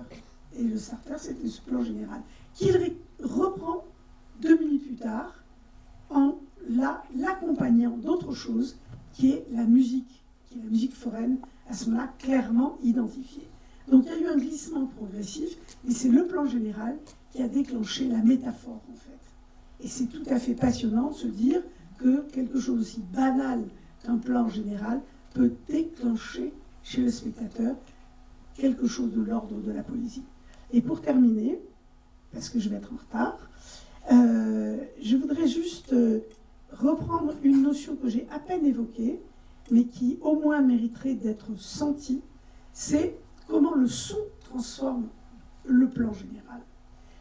Et le starter, c'était ce plan général, qu'il reprend 2 minutes plus tard, en l'accompagnant d'autre chose, qui est la musique foraine, à ce moment-là clairement identifiée. Donc il y a eu un glissement progressif, mais c'est le plan général qui a déclenché la métaphore, en fait. Et c'est tout à fait passionnant de se dire que quelque chose aussi banal qu'un plan général peut déclencher chez le spectateur quelque chose de l'ordre de la poésie. Et pour terminer, parce que je vais être en retard, je voudrais juste reprendre une notion que j'ai à peine évoquée, mais qui au moins mériterait d'être sentie, c'est comment le son transforme le plan général.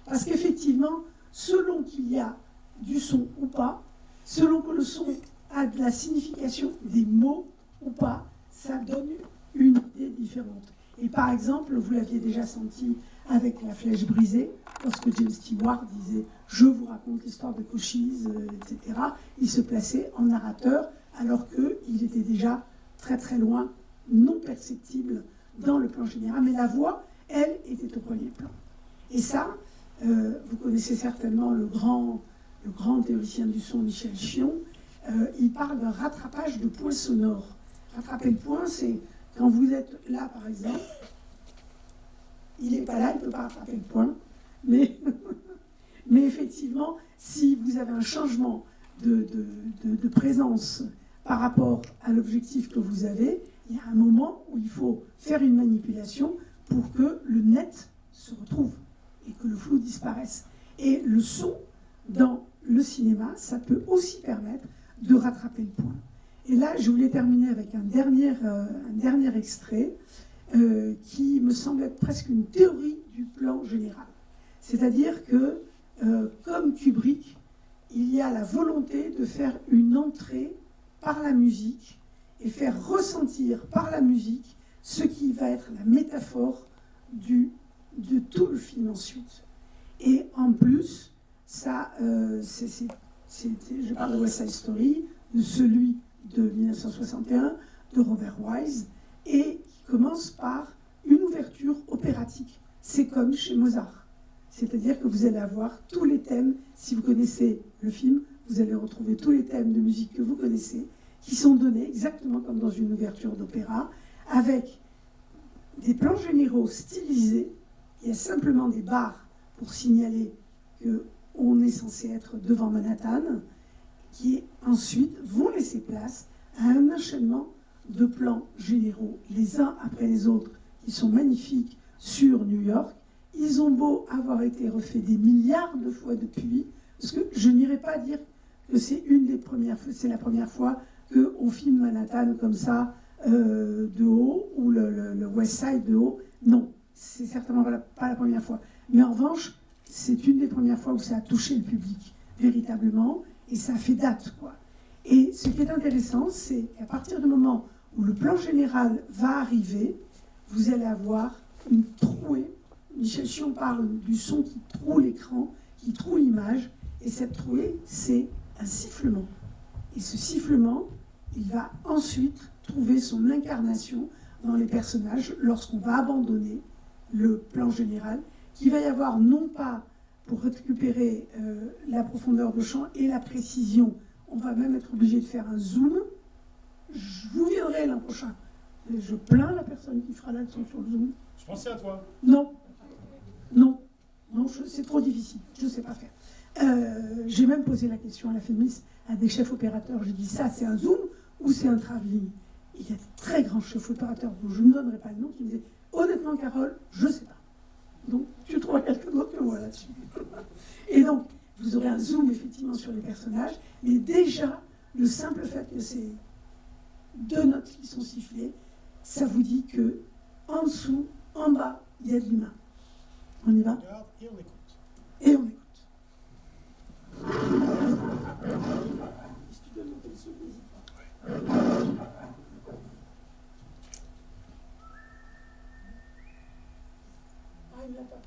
Parce qu'effectivement, selon qu'il y a du son ou pas, selon que le son a de la signification des mots ou pas, ça donne une idée différente. Et par exemple, vous l'aviez déjà senti avec La Flèche brisée, lorsque James Stewart disait « Je vous raconte l'histoire de Cochise », etc. Il se plaçait en narrateur, alors qu'il était déjà très très loin, non perceptible dans le plan général. Mais la voix, elle, était au premier plan. Et ça, vous connaissez certainement le grand théoricien du son, Michel Chion. Il parle d'un rattrapage de points sonores. rattraper le point, c'est quand vous êtes là, par exemple, il n'est pas là, il ne peut pas rattraper le point, mais, mais effectivement, si vous avez un changement de présence par rapport à l'objectif que vous avez, il y a un moment où il faut faire une manipulation pour que le net se retrouve et que le flou disparaisse. Et le son, dans le cinéma, ça peut aussi permettre de rattraper le point. Et là, je voulais terminer avec un dernier extrait qui me semble être presque une théorie du plan général. C'est-à-dire que, comme Kubrick, il y a la volonté de faire une entrée par la musique et faire ressentir par la musique ce qui va être la métaphore de tout le film ensuite. Et en plus, ça, je parle de West Side Story, de celui de 1961, de Robert Wise, et qui commence par une ouverture opératique. C'est comme chez Mozart. C'est-à-dire que vous allez avoir tous les thèmes, si vous connaissez le film, vous allez retrouver tous les thèmes de musique que vous connaissez, qui sont donnés exactement comme dans une ouverture d'opéra, avec des plans généraux stylisés. Il y a simplement des barres pour signaler qu'on est censé être devant Manhattan, qui ensuite vont laisser place à un enchaînement de plans généraux, les uns après les autres, qui sont magnifiques sur New York. Ils ont beau avoir été refaits des milliards de fois depuis, parce que je n'irai pas dire que c'est la première fois qu'on filme Manhattan comme ça de haut, ou le West Side de haut. Non, c'est certainement pas la première fois. Mais en revanche, c'est une des premières fois où ça a touché le public, véritablement, et ça a fait date, quoi. Et ce qui est intéressant, c'est qu'à partir du moment où le plan général va arriver, vous allez avoir une trouée. Michel Chion parle du son qui troue l'écran, qui troue l'image, et cette trouée, c'est un sifflement. Et ce sifflement, il va ensuite trouver son incarnation dans les personnages lorsqu'on va abandonner le plan général, qu'il va y avoir non pas pour récupérer la profondeur de champ et la précision, on va même être obligé de faire un zoom. Je vous viendrai l'an prochain. Je plains la personne qui fera l'action sur le zoom. Je pensais à toi. Non, c'est trop difficile, je ne sais pas faire. J'ai même posé la question à la FEMIS, à des chefs opérateurs. J'ai dit, ça c'est un zoom ou c'est un travelling? Il y a de très grands chefs opérateurs dont je ne donnerai pas le nom qui me disaient, honnêtement Carole, je ne sais pas. Donc tu trouveras quelqu'un d'autre que moi là-dessus. Et donc, vous aurez un zoom effectivement sur les personnages, mais déjà, le simple fait que c'est 2 notes qui sont sifflées, ça vous dit que en dessous, en bas, il y a de l'humain. On y va? On regarde et on écoute. Et on écoute. Si tu dois monter le son, n'hésite pas. Ah, il ne l'a pas pris.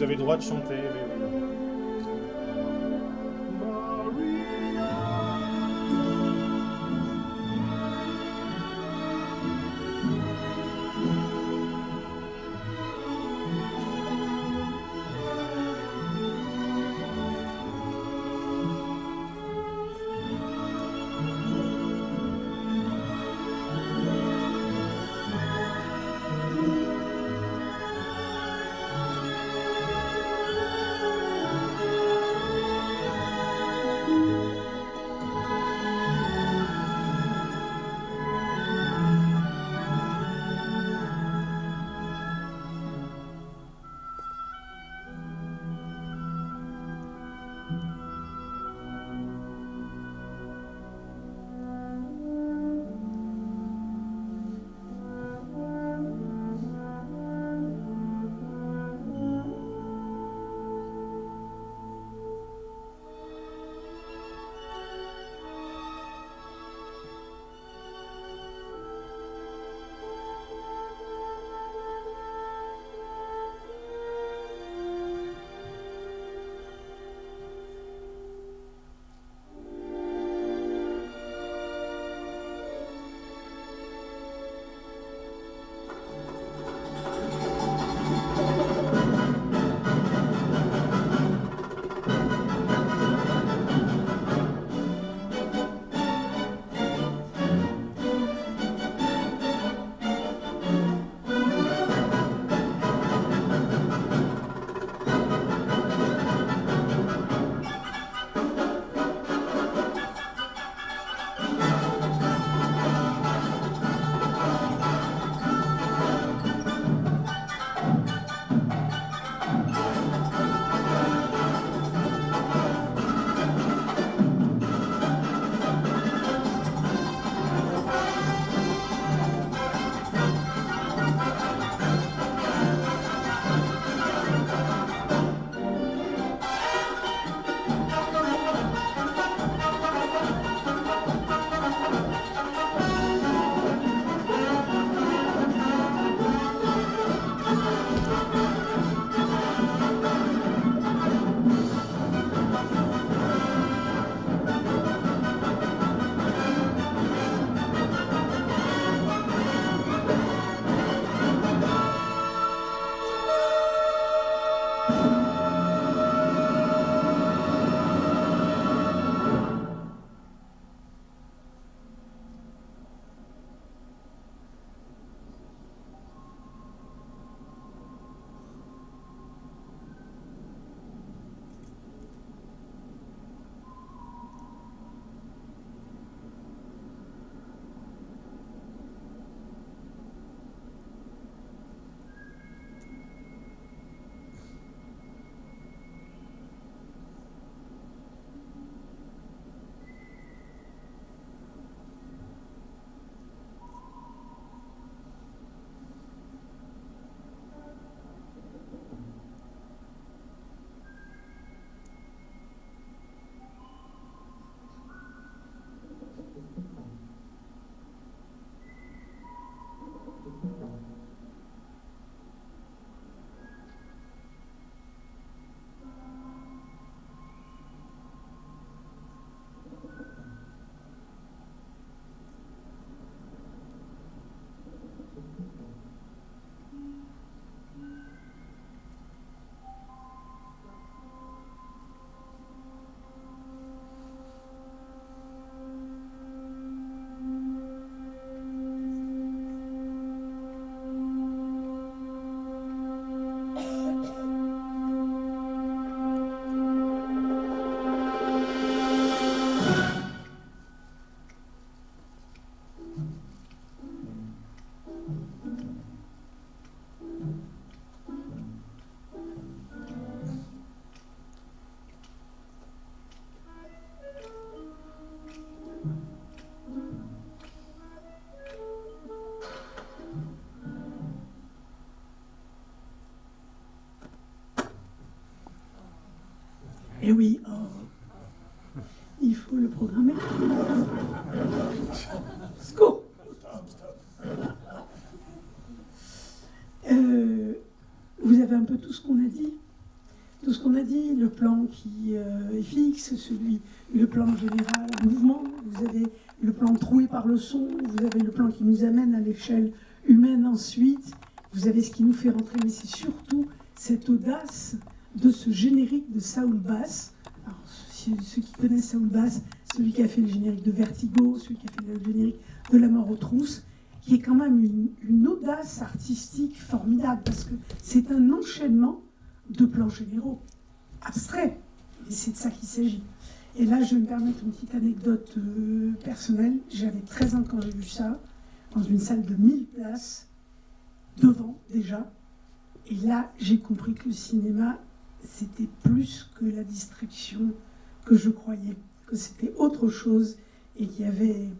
vous avez le droit de chanter. Mais... Eh oui, oh. Il faut le programmer. Sco. Vous avez un peu tout ce qu'on a dit. tout ce qu'on a dit, le plan qui est fixe, le plan général en mouvement, vous avez le plan troué par le son, vous avez le plan qui nous amène à l'échelle humaine ensuite, vous avez ce qui nous fait rentrer, mais c'est surtout cette audace de ce générique de Saul Bass. Alors, ceux qui connaissent Saul Bass, celui qui a fait le générique de Vertigo, celui qui a fait le générique de La mort aux trousses, qui est quand même une audace artistique formidable, parce que c'est un enchaînement de plans généraux, abstraits, et c'est de ça qu'il s'agit. Et là, je vais me permettre une petite anecdote personnelle. J'avais 13 ans quand j'ai vu ça, dans une salle de 1000 places, devant déjà. Et là, j'ai compris que le cinéma, c'était plus que la distraction que je croyais, que c'était autre chose et qu'il y avait...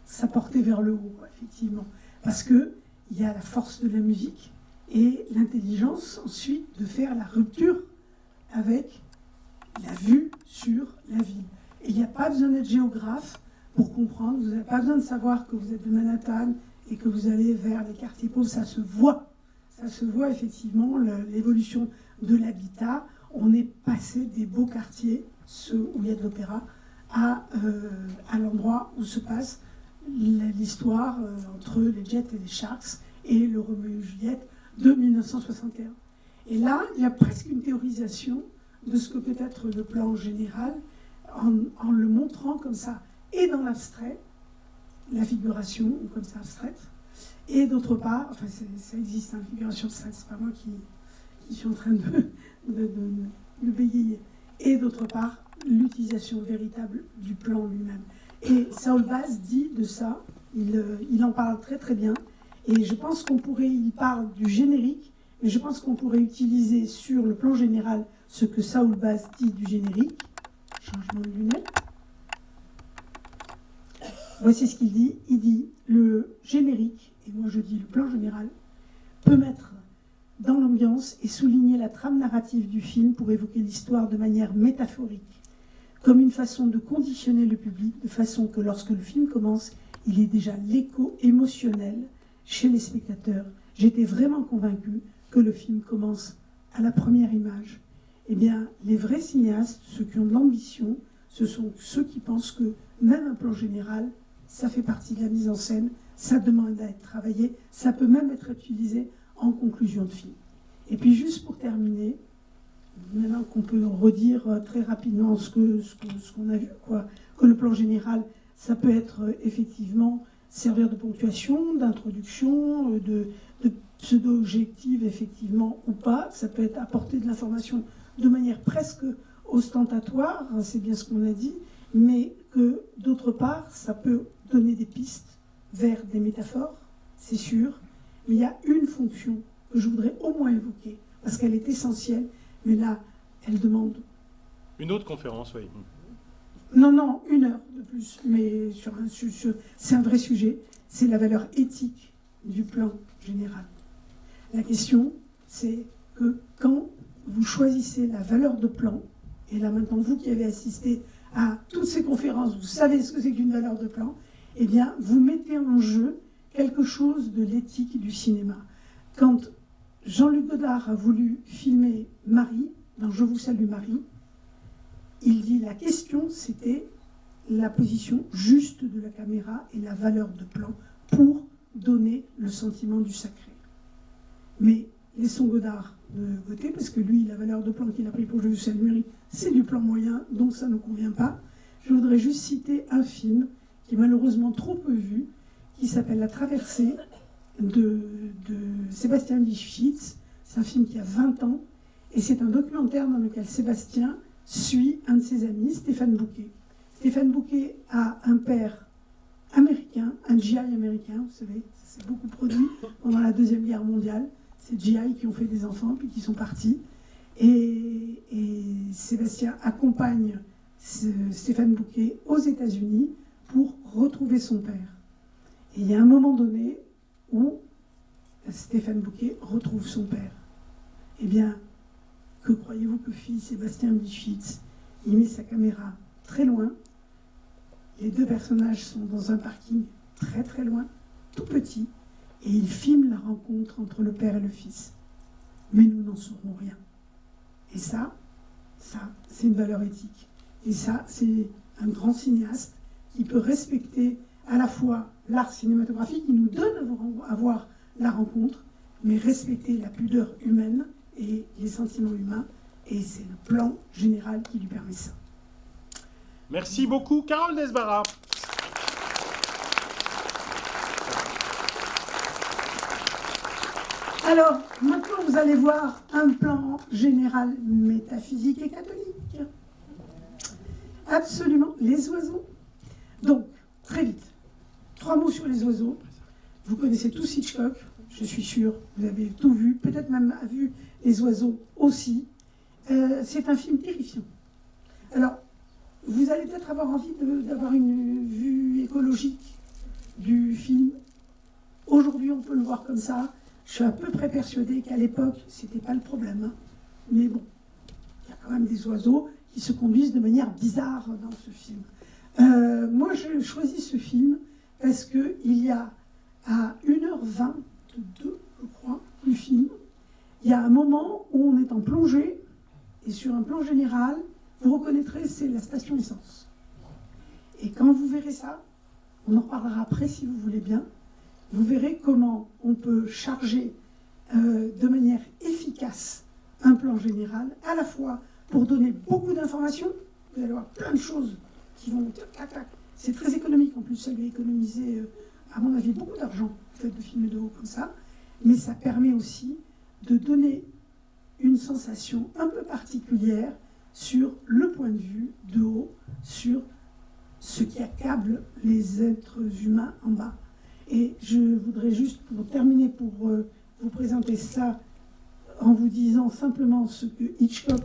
ça portait vers le haut, quoi, effectivement. Parce qu'il y a la force de la musique et l'intelligence, ensuite, de faire la rupture avec la vue sur la ville. Et il n'y a pas besoin d'être géographe pour comprendre, vous n'avez pas besoin de savoir que vous êtes de Manhattan et que vous allez vers les quartiers pauvres, ça se voit. Ça se voit effectivement, l'évolution de l'habitat. On est passé des beaux quartiers, ceux où il y a de l'opéra, à l'endroit où se passe l'histoire entre les Jets et les Sharks et le Roméo et Juliette de 1961. Et là, il y a presque une théorisation de ce que peut être le plan général en le montrant comme ça, et dans l'abstrait, la figuration, comme ça abstraite, et d'autre part, enfin ça existe, la figuration abstraite, c'est pas moi qui suis en train de bégayer, et d'autre part, l'utilisation véritable du plan lui-même. Et Saul Bass dit de ça, il en parle très très bien, et je pense qu'on pourrait, il parle du générique, mais je pense qu'on pourrait utiliser sur le plan général ce que Saul Bass dit du générique. Changement de lunettes. Voici ce qu'il dit. Il dit le générique, et moi je dis le plan général, peut mettre dans l'ambiance et souligner la trame narrative du film pour évoquer l'histoire de manière métaphorique, comme une façon de conditionner le public, de façon que lorsque le film commence, il est déjà l'écho émotionnel chez les spectateurs. J'étais vraiment convaincue que le film commence à la première image. Eh bien, les vrais cinéastes, ceux qui ont de l'ambition, ce sont ceux qui pensent que même un plan général, ça fait partie de la mise en scène, ça demande à être travaillé, ça peut même être utilisé en conclusion de film. Et puis juste pour terminer, maintenant qu'on peut redire très rapidement ce qu'on a vu, quoi, que le plan général, ça peut être effectivement servir de ponctuation, d'introduction, de pseudo-objective effectivement ou pas, ça peut être apporter de l'information de manière presque ostentatoire, c'est bien ce qu'on a dit, mais que d'autre part, ça peut donner des pistes vers des métaphores, c'est sûr, mais il y a une fonction que je voudrais au moins évoquer, parce qu'elle est essentielle, mais là, elle demande... Une autre conférence, oui. Non, 1 heure de plus, mais c'est un vrai sujet, c'est la valeur éthique du plan général. La question, c'est que quand vous choisissez la valeur de plan, et là maintenant vous qui avez assisté à toutes ces conférences, vous savez ce que c'est qu'une valeur de plan, eh bien vous mettez en jeu quelque chose de l'éthique du cinéma. Quand Jean-Luc Godard a voulu filmer Marie, dans Je vous salue Marie, il dit la question c'était la position juste de la caméra et la valeur de plan pour donner le sentiment du sacré. Mais laissons Godard de côté, parce que lui, la valeur de plan qu'il a pris pour Je vous salue Marie, c'est du plan moyen, donc ça ne convient pas. Je voudrais juste citer un film qui est malheureusement trop peu vu, qui s'appelle La Traversée de Sébastien Lifshitz. C'est un film qui a 20 ans, et c'est un documentaire dans lequel Sébastien suit un de ses amis, Stéphane Bouquet. Stéphane Bouquet a un père américain, un GI américain, vous savez, ça s'est beaucoup produit pendant la Deuxième Guerre mondiale. C'est GI qui ont fait des enfants, puis qui sont partis. Et Sébastien accompagne Stéphane Bouquet aux États-Unis pour retrouver son père. Et il y a un moment donné où Stéphane Bouquet retrouve son père. Eh bien, que croyez-vous que fit Sébastien Lifshitz? Il met sa caméra très loin. Les deux personnages sont dans un parking très très loin, tout petit, et il filme la rencontre entre le père et le fils. Mais nous n'en saurons rien. Et ça, c'est une valeur éthique. Et ça, c'est un grand cinéaste qui peut respecter à la fois l'art cinématographique, qui nous donne à voir la rencontre, mais respecter la pudeur humaine et les sentiments humains. Et c'est le plan général qui lui permet ça. Merci beaucoup, Carole Desbarats. Alors, maintenant, vous allez voir un plan général métaphysique et catholique. Absolument, les oiseaux. Donc, très vite, 3 mots sur les oiseaux. Vous connaissez tous Hitchcock, je suis sûre, vous avez tout vu, peut-être même vu les oiseaux aussi. C'est un film terrifiant. Alors, vous allez peut-être avoir envie d'avoir une vue écologique du film. Aujourd'hui, on peut le voir comme ça. Je suis à peu près persuadée qu'à l'époque, c'était pas le problème. Hein. Mais bon, il y a quand même des oiseaux qui se conduisent de manière bizarre dans ce film. Moi, j'ai choisi ce film parce qu'il y a à 1h22, je crois, du film, il y a un moment où on est en plongée, et sur un plan général, vous reconnaîtrez, c'est la station essence. Et quand vous verrez ça, on en reparlera après si vous voulez bien, vous verrez comment on peut charger de manière efficace un plan général, à la fois pour donner beaucoup d'informations, vous allez voir plein de choses qui vont... C'est très économique en plus, ça lui a économisé, à mon avis, beaucoup d'argent, le fait de filmer de haut comme ça, mais ça permet aussi de donner une sensation un peu particulière sur le point de vue de haut, sur ce qui accable les êtres humains en bas. Et je voudrais juste, pour terminer, pour vous présenter ça, en vous disant simplement ce que Hitchcock...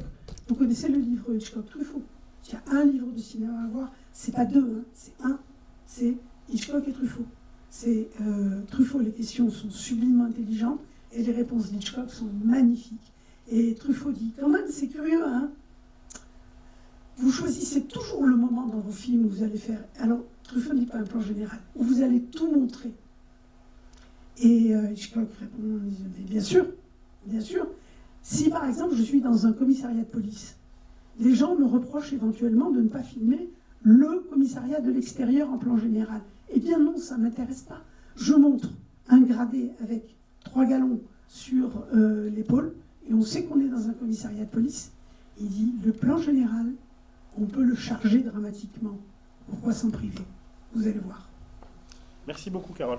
Vous connaissez le livre Hitchcock, Truffaut. Il y a un livre de cinéma à voir, c'est pas deux, hein, c'est un. C'est Hitchcock et Truffaut. C'est Truffaut, les questions sont sublimement intelligentes et les réponses d'Hitchcock sont magnifiques. Et Truffaut dit, quand même, c'est curieux, hein. Vous choisissez toujours le moment dans vos films où vous allez faire... Alors, Truffaut ne dit pas un plan général, où vous allez tout montrer. Et Hitchcock répond, bien sûr, bien sûr. Si, par exemple, je suis dans un commissariat de police, les gens me reprochent éventuellement de ne pas filmer le commissariat de l'extérieur en plan général. Eh bien non, ça ne m'intéresse pas. Je montre un gradé avec 3 gallons sur l'épaule, et on sait qu'on est dans un commissariat de police. Il dit, le plan général, on peut le charger dramatiquement. Pourquoi s'en priver? Vous allez voir. Merci beaucoup, Carole.